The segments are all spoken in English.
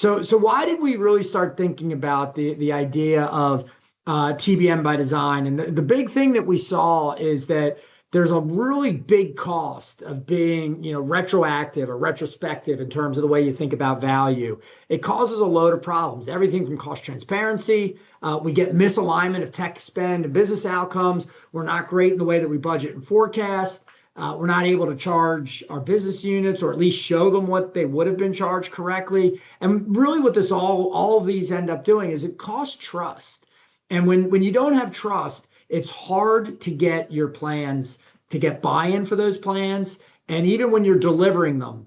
So why did we really start thinking about the idea of TBM by design? And the big thing that we saw is that there's a really big cost of being, retroactive or retrospective in terms of the way you think about value. It causes a load of problems, everything from cost transparency. We get misalignment of tech spend and business outcomes. We're not great in the way that we budget and forecast. We're not able to charge our business units or at least show them what they would have been charged correctly. And really what this all of these end up doing is it costs trust. And when you don't have trust, it's hard to get your plans, to get buy-in for those plans. And even when you're delivering them,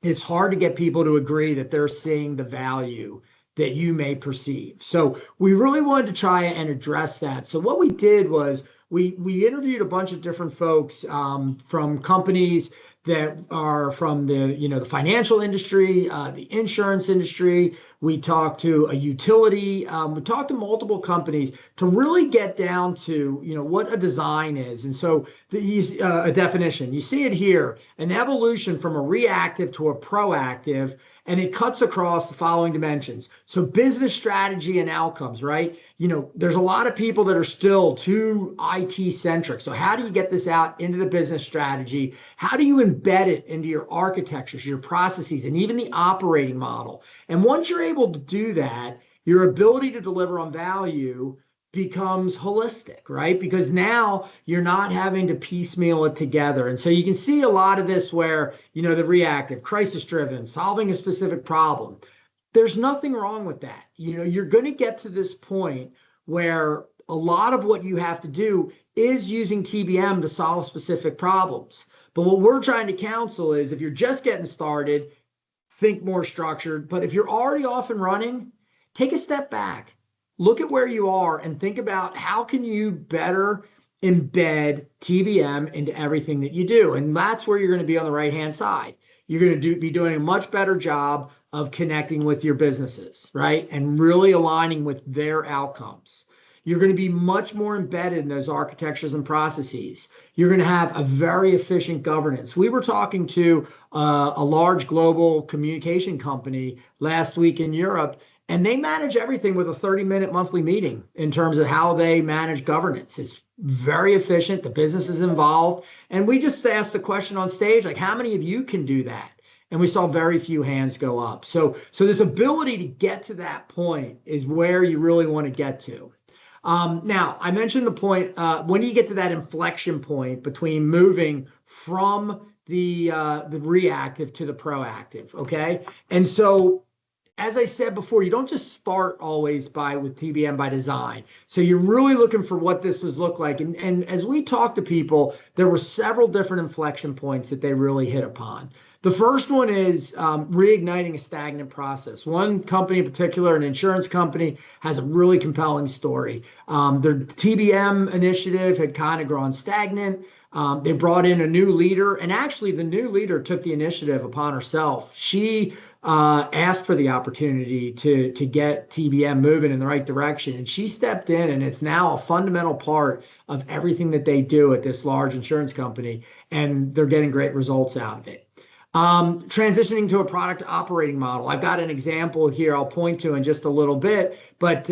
it's hard to get people to agree that they're seeing the value that you may perceive. So we really wanted to try and address that. So what we did was we interviewed a bunch of different folks from companies that are from the financial industry, the insurance industry. We talked to a utility. We talked to multiple companies to really get down to what a design is. And so a definition. You see it here: an evolution from a reactive to a proactive. And it cuts across the following dimensions. So business strategy and outcomes, right? There's a lot of people that are still too IT centric. So how do you get this out into the business strategy? How do you embed it into your architectures, your processes, and even the operating model? And once you're able to do that, your ability to deliver on value becomes holistic, right? Because now you're not having to piecemeal it together. And so you can see a lot of this where, the reactive, crisis driven, solving a specific problem. There's nothing wrong with that. You're going to get to this point where a lot of what you have to do is using TBM to solve specific problems. But what we're trying to counsel is, if you're just getting started, think more structured. But if you're already off and running, take a step back. Look at where you are and think about how can you better embed TBM into everything that you do. And that's where you're going to be on the right-hand side. You're going to be doing a much better job of connecting with your businesses, right? And really aligning with their outcomes. You're going to be much more embedded in those architectures and processes. You're going to have a very efficient governance. We were talking to a large global communication company last week in Europe, and they manage everything with a 30-minute monthly meeting in terms of how they manage governance. It's very efficient. The business is involved. And we just asked the question on stage, like, how many of you can do that? And we saw very few hands go up. So this ability to get to that point is where you really want to get to. Now, I mentioned the point, when you get to that inflection point between moving from the reactive to the proactive, okay? And so, as I said before, you don't just start always with TBM by design. So you're really looking for what this would look like. And as we talked to people, there were several different inflection points that they really hit upon. The first one is reigniting a stagnant process. One company in particular, an insurance company, has a really compelling story. Their TBM initiative had kind of grown stagnant. They brought in a new leader, and actually the new leader took the initiative upon herself. She asked for the opportunity to get TBM moving in the right direction, and she stepped in, and it's now a fundamental part of everything that they do at this large insurance company, and they're getting great results out of it. Transitioning to a product operating model. I've got an example here I'll point to in just a little bit, but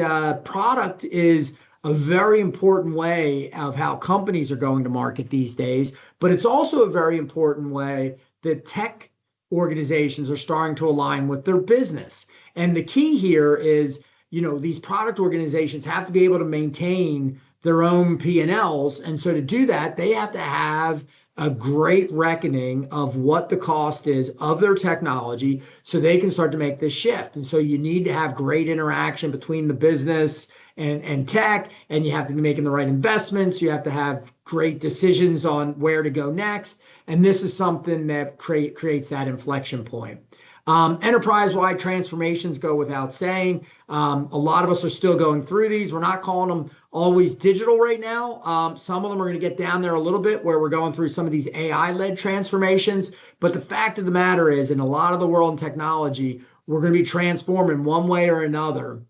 product is a very important way of how companies are going to market these days, but it's also a very important way that tech organizations are starting to align with their business. And the key here is, these product organizations have to be able to maintain their own P&Ls. And so to do that, they have to have a great reckoning of what the cost is of their technology so they can start to make this shift. And so you need to have great interaction between the business and tech, and you have to be making the right investments. You have to have great decisions on where to go next. And this is something that creates that inflection point. Enterprise-wide transformations go without saying. A lot of us are still going through these. We're not calling them always digital right now. Some of them are going to get down there a little bit where we're going through some of these AI-led transformations. But the fact of the matter is, in a lot of the world in technology, we're going to be transformed in one way or another.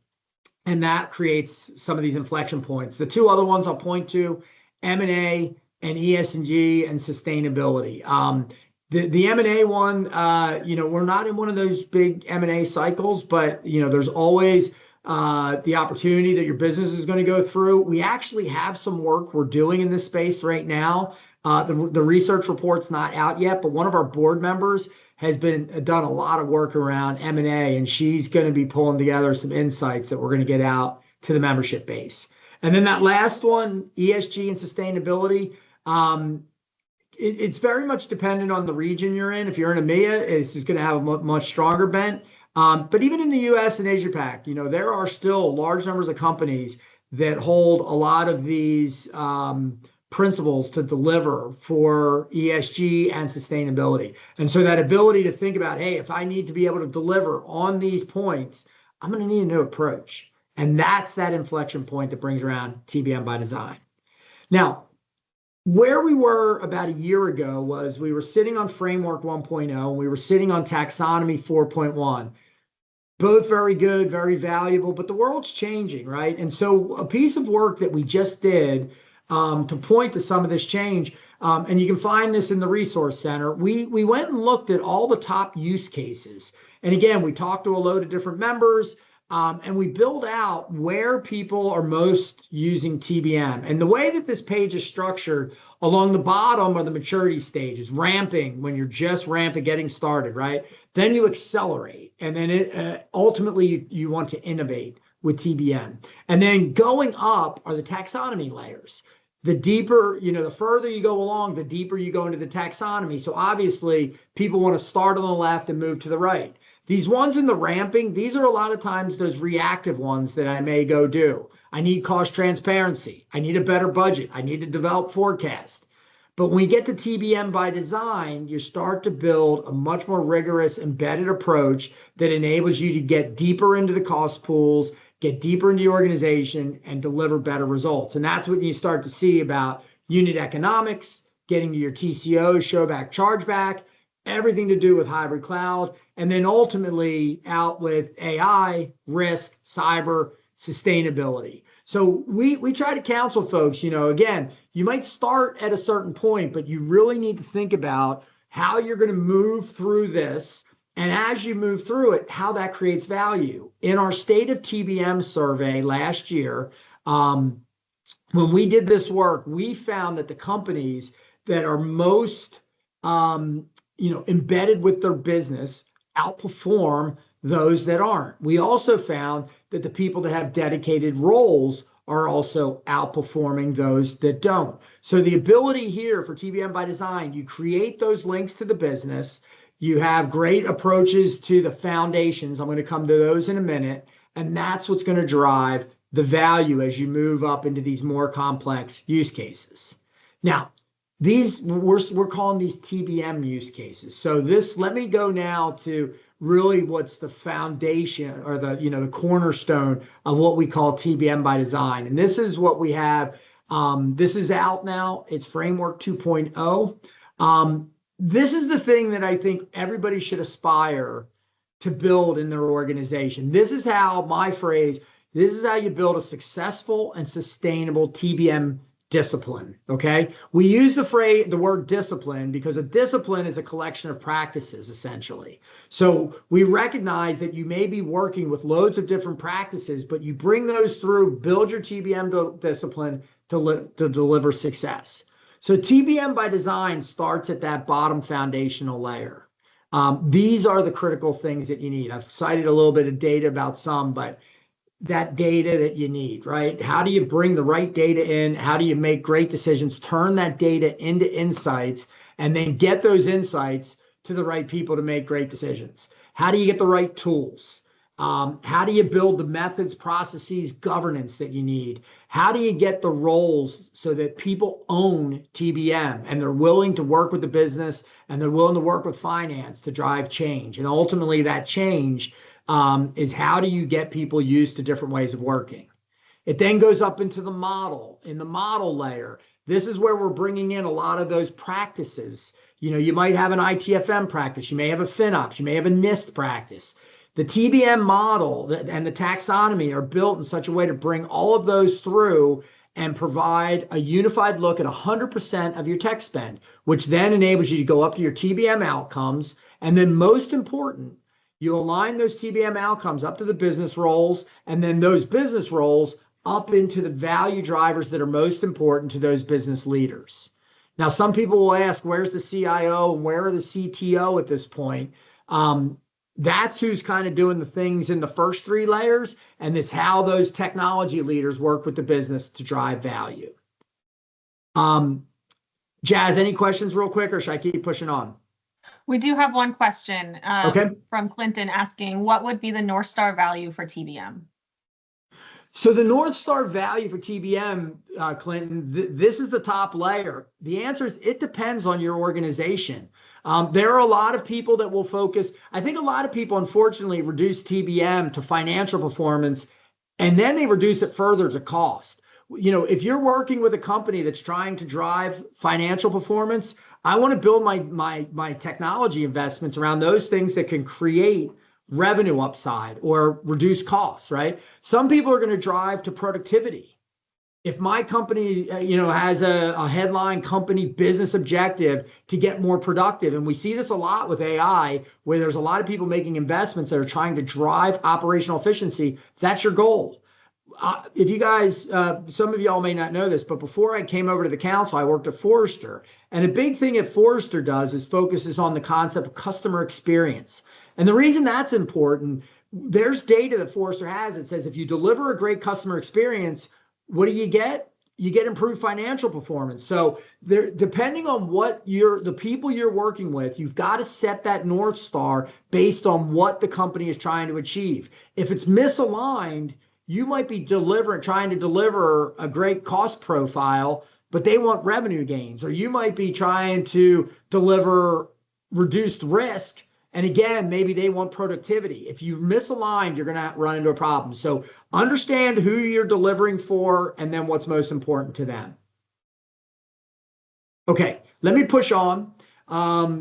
And that creates some of these inflection points. The two other ones I'll point to, M&A and ESG and sustainability. The M&A one, we're not in one of those big M&A cycles, but there's always the opportunity that your business is going to go through. We actually have some work we're doing in this space right now. The research report's not out yet, but one of our board members has done a lot of work around M&A, and she's going to be pulling together some insights that we're going to get out to the membership base. And then that last one, ESG and sustainability. It's very much dependent on the region you're in. If you're in EMEA, it's just going to have a much stronger bent. But even in the US and Asia Pac, there are still large numbers of companies that hold a lot of these principles to deliver for ESG and sustainability. And so that ability to think about, hey, if I need to be able to deliver on these points, I'm going to need a new approach. And that's that inflection point that brings around TBM by design. Now, where we were about a year ago was we were sitting on Framework 1.0, and we were sitting on Taxonomy 4.1. Both very good, very valuable, but the world's changing, right? And so a piece of work that we just did to point to some of this change, and you can find this in the Resource Center, we went and looked at all the top use cases. And again, we talked to a load of different members, and we build out where people are most using TBM. And the way that this page is structured, along the bottom are the maturity stages, ramping when you're just ramping, getting started, right? Then you accelerate, and then ultimately you want to innovate with TBM. And then going up are the taxonomy layers. The deeper, the further you go along, the deeper you go into the taxonomy. So obviously people want to start on the left and move to the right. These ones in the ramping, these are a lot of times those reactive ones that I may go do. I need cost transparency. I need a better budget. I need to develop forecast. But when we get to TBM by design, you start to build a much more rigorous embedded approach that enables you to get deeper into the cost pools, get deeper into your organization, and deliver better results. And that's what you start to see about unit economics, getting to your TCO, show back, charge back, everything to do with hybrid cloud, and then ultimately out with AI, risk, cyber, sustainability. So we try to counsel folks, again, you might start at a certain point, but you really need to think about how you're going to move through this. And as you move through it, how that creates value. In our State of TBM survey last year, when we did this work, we found that the companies that are most embedded with their business outperform those that aren't. We also found that the people that have dedicated roles are also outperforming those that don't. So the ability here for TBM by design, you create those links to the business. You have great approaches to the foundations. I'm going to come to those in a minute. And that's what's going to drive the value as you move up into these more complex use cases. Now, we're calling these TBM use cases. So let me go now to really what's the foundation or the cornerstone of what we call TBM by design. And this is what we have. This is out now. It's Framework 2.0. This is the thing that I think everybody should aspire to build in their organization. This is how this is how you build a successful and sustainable TBM discipline. Okay. We use the word discipline because a discipline is a collection of practices, essentially. So we recognize that you may be working with loads of different practices, but you bring those through, build your TBM discipline to deliver success. So TBM by design starts at that bottom foundational layer. These are the critical things that you need. I've cited a little bit of data about some, but that data that you need, right? How do you bring the right data in? How do you make great decisions, turn that data into insights, and then get those insights to the right people to make great decisions? How do you get the right tools? How do you build the methods, processes, governance that you need? How do you get the roles so that people own TBM and they're willing to work with the business and they're willing to work with finance to drive change? And ultimately that change is how do you get people used to different ways of working? It then goes up into the model. In the model layer, this is where we're bringing in a lot of those practices. You might have an ITFM practice. You may have a FinOps. You may have a NIST practice. The TBM model and the taxonomy are built in such a way to bring all of those through and provide a unified look at 100% of your tech spend, which then enables you to go up to your TBM outcomes. And then most important, you align those TBM outcomes up to the business roles, and then those business roles up into the value drivers that are most important to those business leaders. Now, some people will ask, where's the CIO and where are the CTO at this point? That's who's kind of doing the things in the first three layers, and it's how those technology leaders work with the business to drive value. Jazz, any questions real quick, or should I keep pushing on? We do have one question Okay. From Clinton asking, what would be the North Star value for TBM? So the North Star value for TBM, Clinton, this is the top layer. The answer is it depends on your organization. There are a lot of people that will focus. I think a lot of people, unfortunately, reduce TBM to financial performance, and then they reduce it further to cost. If you're working with a company that's trying to drive financial performance, I want to build my technology investments around those things that can create revenue upside or reduce costs, right? Some people are going to drive to productivity. If my company, has a headline company business objective to get more productive, and we see this a lot with AI, where there's a lot of people making investments that are trying to drive operational efficiency, that's your goal. If you guys, some of y'all may not know this, but before I came over to the council, I worked at Forrester. And a big thing that Forrester does is focuses on the concept of customer experience. And the reason that's important, there's data that Forrester has that says if you deliver a great customer experience, what do you get? You get improved financial performance. So there, depending on what the people you're working with, you've got to set that North Star based on what the company is trying to achieve. If it's misaligned, you might be trying to deliver a great cost profile, but they want revenue gains, or you might be trying to deliver reduced risk. And again, maybe they want productivity. If you misaligned, you're going to run into a problem. So understand who you're delivering for and then what's most important to them. Okay, let me push on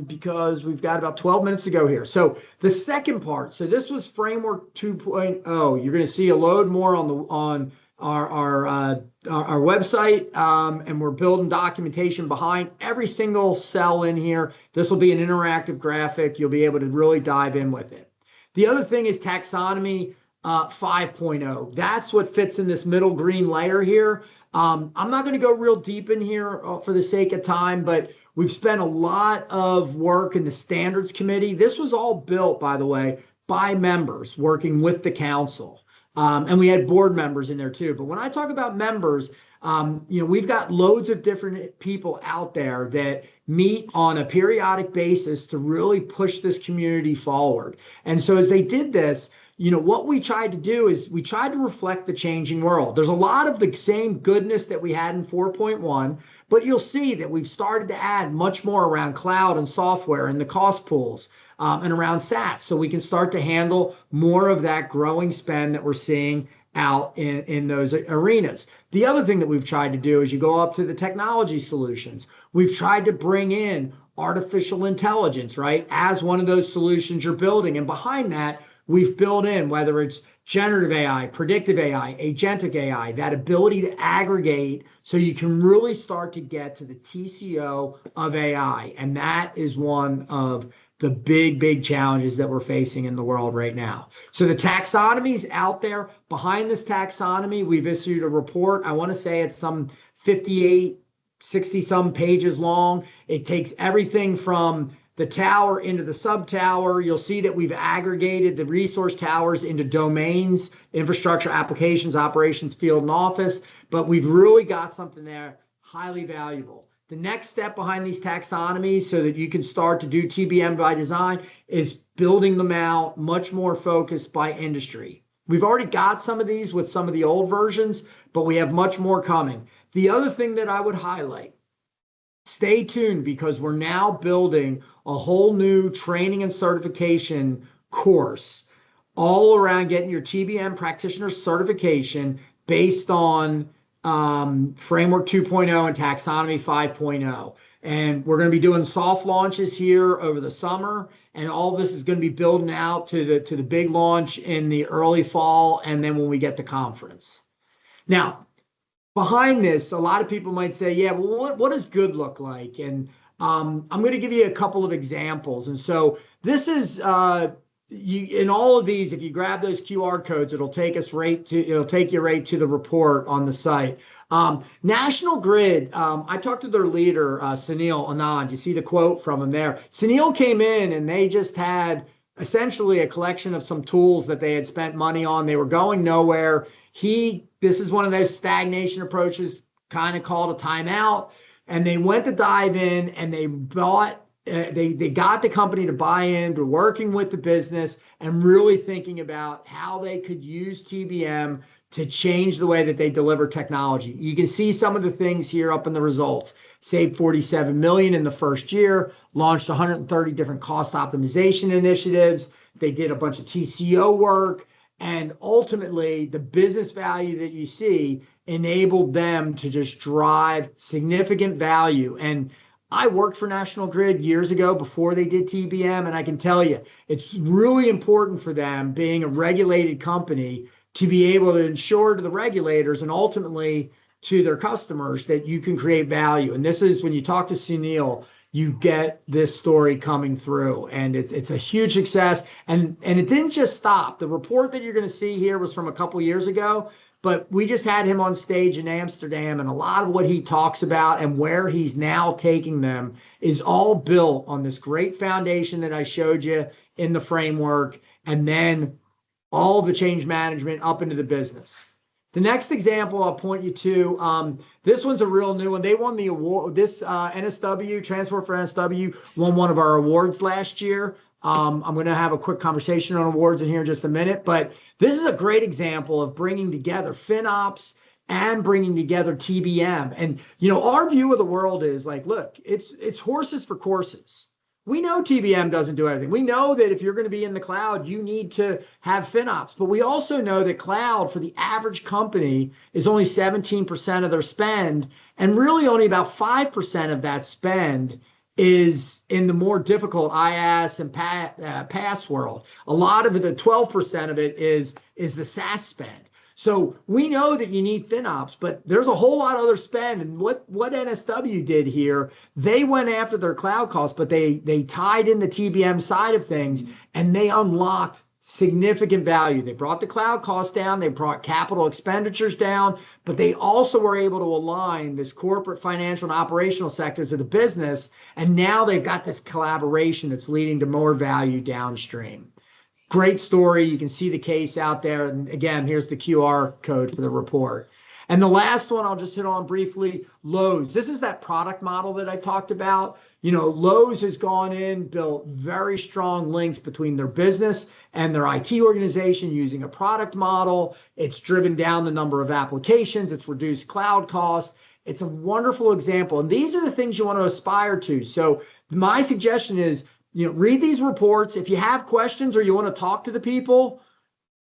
because we've got about 12 minutes to go here. So the second part, so this was Framework 2.0. You're going to see a load more on our website, and we're building documentation behind every single cell in here. This will be an interactive graphic. You'll be able to really dive in with it. The other thing is taxonomy 5.0. That's what fits in this middle green layer here. I'm not going to go real deep in here for the sake of time, but we've spent a lot of work in the standards committee. This was all built, by the way, by members working with the council. And we had board members in there too. But when I talk about members, we've got loads of different people out there that meet on a periodic basis to really push this community forward. And so as they did this, what we tried to do is we tried to reflect the changing world. There's a lot of the same goodness that we had in 4.1, but you'll see that we've started to add much more around cloud and software and the cost pools. And around SaaS, so we can start to handle more of that growing spend that we're seeing out in those arenas. The other thing that we've tried to do is you go up to the technology solutions. We've tried to bring in artificial intelligence, right, as one of those solutions you're building. And behind that, we've built in, whether it's generative AI, predictive AI, agentic AI, that ability to aggregate so you can really start to get to the TCO of AI. And that is one of the big challenges that we're facing in the world right now. So the taxonomy is out there. Behind this taxonomy, we've issued a report. I want to say it's some 58, 60 some pages long. It takes everything from the tower into the sub tower. You'll see that we've aggregated the resource towers into domains, infrastructure, applications, operations, field, and office. But we've really got something there highly valuable. The next step behind these taxonomies so that you can start to do TBM by design is building them out much more focused by industry. We've already got some of these with some of the old versions, but we have much more coming. The other thing that I would highlight, stay tuned because we're now building a whole new training and certification course all around getting your TBM practitioner certification based on Framework 2.0 and Taxonomy 5.0. And we're going to be doing soft launches here over the summer. And all this is going to be building out to the big launch in the early fall. And then when we get to conference. Now, behind this, a lot of people might say, yeah, well, what does good look like? And I'm going to give you a couple of examples. And so this is in all of these, if you grab those QR codes, it'll take you right to the report on the site. National Grid, I talked to their leader, Sunil Anand. You see the quote from him there. Sunil came in and they just had essentially a collection of some tools that they had spent money on. They were going nowhere. This is one of those stagnation approaches, kind of called a timeout. And they went to dive in and they got the company to buy into working with the business and really thinking about how they could use TBM to change the way that they deliver technology. You can see some of the things here up in the results. Saved 47 million in the first year, launched 130 different cost optimization initiatives. They did a bunch of TCO work, and ultimately the business value that you see enabled them to just drive significant value. And I worked for National Grid years ago before they did TBM, and I can tell you, it's really important for them, being a regulated company, to be able to ensure to the regulators and ultimately to their customers that you can create value. And this is when you talk to Sunil, you get this story coming through, and it's a huge success. And it didn't just stop. The report that you're going to see here was from a couple years ago, but we just had him on stage in Amsterdam, and a lot of what he talks about and where he's now taking them is all built on this great foundation that I showed you in the framework, and then all the change management up into the business. The next example I'll point you to, this one's a real new one. They won the award. This NSW, Transport for NSW, won one of our awards last year. I'm going to have a quick conversation on awards in here in just a minute, but this is a great example of bringing together FinOps and bringing together TBM. And, our view of the world is like, look, it's horses for courses. We know TBM doesn't do everything. We know that if you're going to be in the cloud, you need to have FinOps. But we also know that cloud for the average company is only 17% of their spend, and really only about 5% of that spend is in the more difficult IaaS and PaaS world. A lot of it, the 12% of it is the SaaS spend. So we know that you need FinOps, but there's a whole lot of other spend. And what NSW did here, they went after their cloud costs, but they tied in the TBM side of things, and they unlocked significant value. They brought the cloud costs down, they brought capital expenditures down, but they also were able to align this corporate, financial, and operational sectors of the business. And now they've got this collaboration that's leading to more value downstream. Great story. You can see the case out there. And again, here's the QR code for the report. And the last one I'll just hit on briefly, Lowe's. This is that product model that I talked about. Lowe's has gone in, built very strong links between their business and their IT organization using a product model. It's driven down the number of applications. It's reduced cloud costs. It's a wonderful example. And these are the things you want to aspire to. So my suggestion is, read these reports. If you have questions or you want to talk to the people,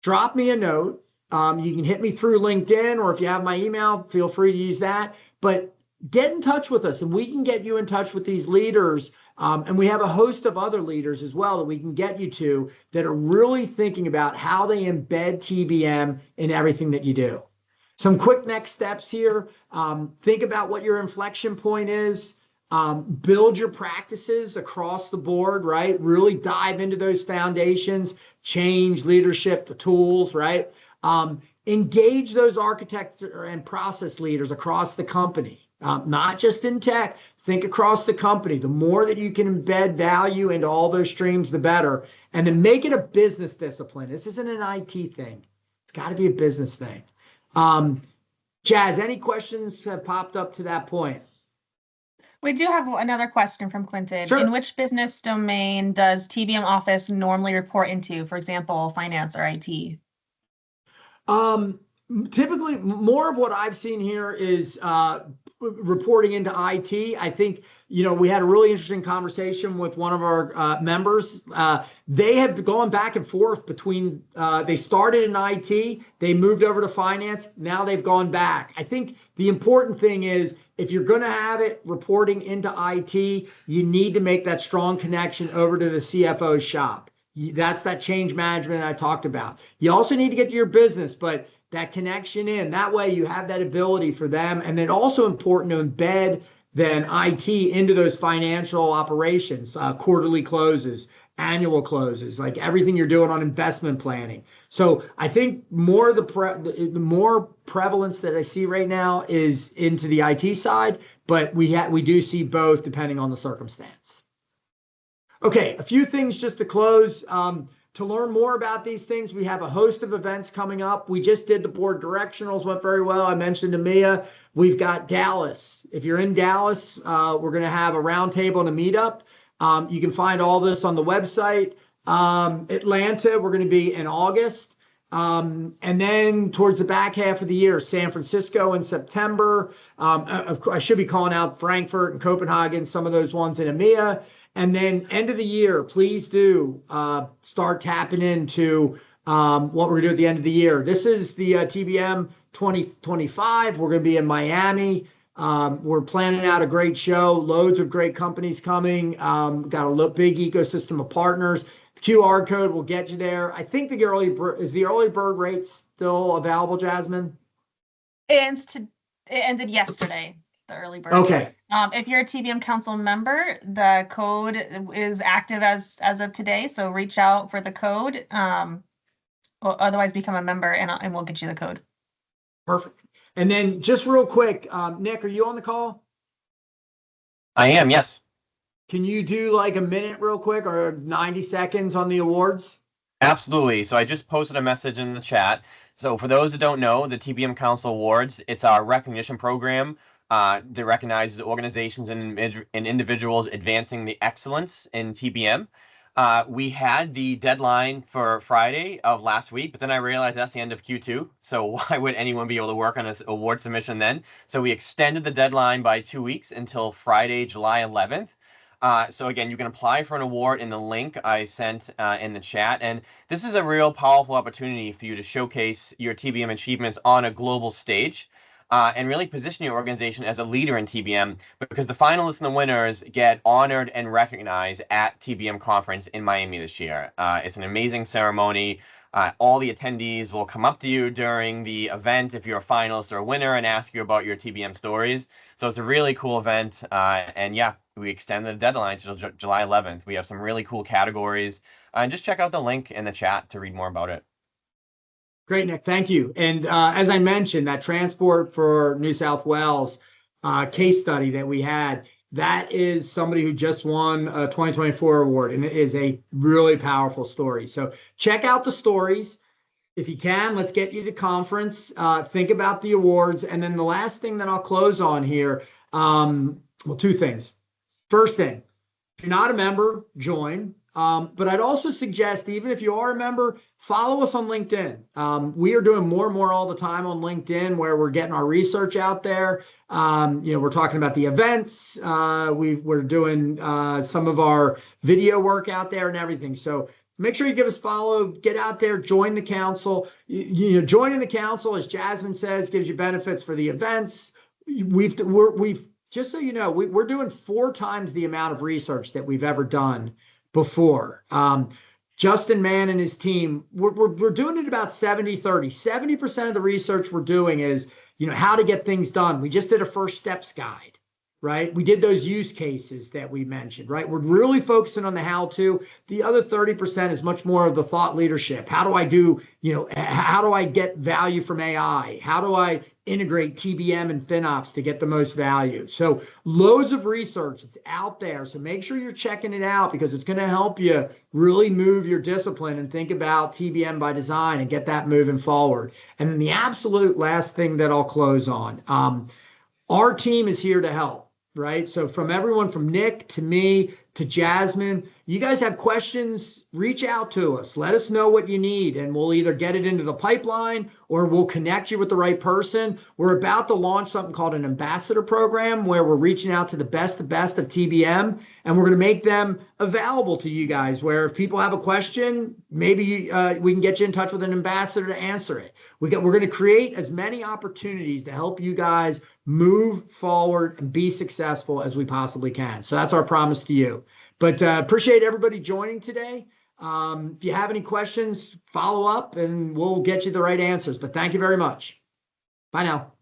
drop me a note. You can hit me through LinkedIn, or if you have my email, feel free to use that. But get in touch with us, and we can get you in touch with these leaders. And we have a host of other leaders as well that we can get you to that are really thinking about how they embed TBM in everything that you do. Some quick next steps here. Think about what your inflection point is. Build your practices across the board, right? Really dive into those foundations, change, leadership, the tools, right? Engage those architects and process leaders across the company, not just in tech. Think across the company. The more that you can embed value into all those streams, the better. And then make it a business discipline. This isn't an IT thing. It's got to be a business thing. Jazz, any questions have popped up to that point? We do have another question from Clinton. Sure. In which business domain does TBM office normally report into, for example, finance or IT? Typically, more of what I've seen here is reporting into IT. I think, we had a really interesting conversation with one of our members. They have gone back and forth between, they started in IT, they moved over to finance, now they've gone back. I think the important thing is, if you're going to have it reporting into IT, you need to make that strong connection over to the CFO's shop. That's that change management I talked about. You also need to get to your business, but that connection in. That way you have that ability for them. And then also important to embed then IT into those financial operations, quarterly closes, annual closes, like everything you're doing on investment planning. So I think more the more prevalence that I see right now is into the IT side, but we do see both depending on the circumstance. Okay, a few things just to close. To learn more about these things, we have a host of events coming up. We just did the board directionals, went very well. I mentioned to Mia, we've got Dallas. If you're in Dallas, we're going to have a roundtable and a meetup. You can find all this on the website. Atlanta, we're going to be in August. And then towards the back half of the year, San Francisco in September. Of course, I should be calling out Frankfurt and Copenhagen, some of those ones in EMEA. And then end of the year, please do start tapping into what we're going to do at the end of the year. This is the TBM 2025. We're going to be in Miami. We're planning out a great show. Loads of great companies coming. Got a big ecosystem of partners. The QR code will get you there. I think the early bird rate still available, Jasmine? It ended yesterday, the early bird. Okay. If you're a TBM Council member, the code is active as of today. So reach out for the code. Or otherwise become a member and we'll get you the code. Perfect. And then just real quick, Nick, are you on the call? I am, yes. Can you do like a minute real quick or 90 seconds on the awards? Absolutely. So I just posted a message in the chat. So for those that don't know, the TBM Council Awards, it's our recognition program that recognizes organizations and individuals advancing the excellence in TBM. We had the deadline for Friday of last week, but then I realized that's the end of Q2. So why would anyone be able to work on an award submission then? So we extended the deadline by 2 weeks until Friday, July 11th. So again, you can apply for an award in the link I sent in the chat. And this is a real powerful opportunity for you to showcase your TBM achievements on a global stage. And really position your organization as a leader in TBM, because the finalists and the winners get honored and recognized at TBM conference in Miami this year. It's an amazing ceremony. All the attendees will come up to you during the event if you're a finalist or a winner and ask you about your TBM stories. So it's a really cool event. And yeah, we extended the deadline to July 11th. We have some really cool categories. And just check out the link in the chat to read more about it. Great, Nick. Thank you. And as I mentioned, that Transport for New South Wales case study that we had, that is somebody who just won a 2024 award, and it is a really powerful story. So check out the stories. If you can, let's get you to conference. Think about the awards. And then the last thing that I'll close on here, well, two things. First thing, if you're not a member, join. But I'd also suggest, even if you are a member, follow us on LinkedIn. We are doing more and more all the time on LinkedIn, where we're getting our research out there. We're talking about the events. We're doing some of our video work out there and everything. So make sure you give us a follow, get out there, join the council. Joining the council, as Jasmine says, gives you benefits for the events. We've just so you know, we're doing 4 times the amount of research that we've ever done before. Justin Mann and his team, we're doing it about 70-30. 70% of the research we're doing is, how to get things done. We just did a first steps guide, right? We did those use cases that we mentioned, right? We're really focusing on the how to. The other 30% is much more of the thought leadership. How do I do, how do I get value from AI? How do I integrate TBM and FinOps to get the most value? So loads of research, it's out there. So make sure you're checking it out, because it's going to help you really move your discipline and think about TBM by design and get that moving forward. And then the absolute last thing that I'll close on, our team is here to help, right? So from everyone, from Nick to me to Jasmine, you guys have questions, reach out to us. Let us know what you need, and we'll either get it into the pipeline or we'll connect you with the right person. We're about to launch something called an ambassador program, where we're reaching out to the best of TBM, and we're going to make them available to you guys, where if people have a question, maybe we can get you in touch with an ambassador to answer it. We're going to create as many opportunities to help you guys move forward and be successful as we possibly can. So that's our promise to you. But appreciate everybody joining today. If you have any questions, follow up and we'll get you the right answers. But thank you very much. Bye now.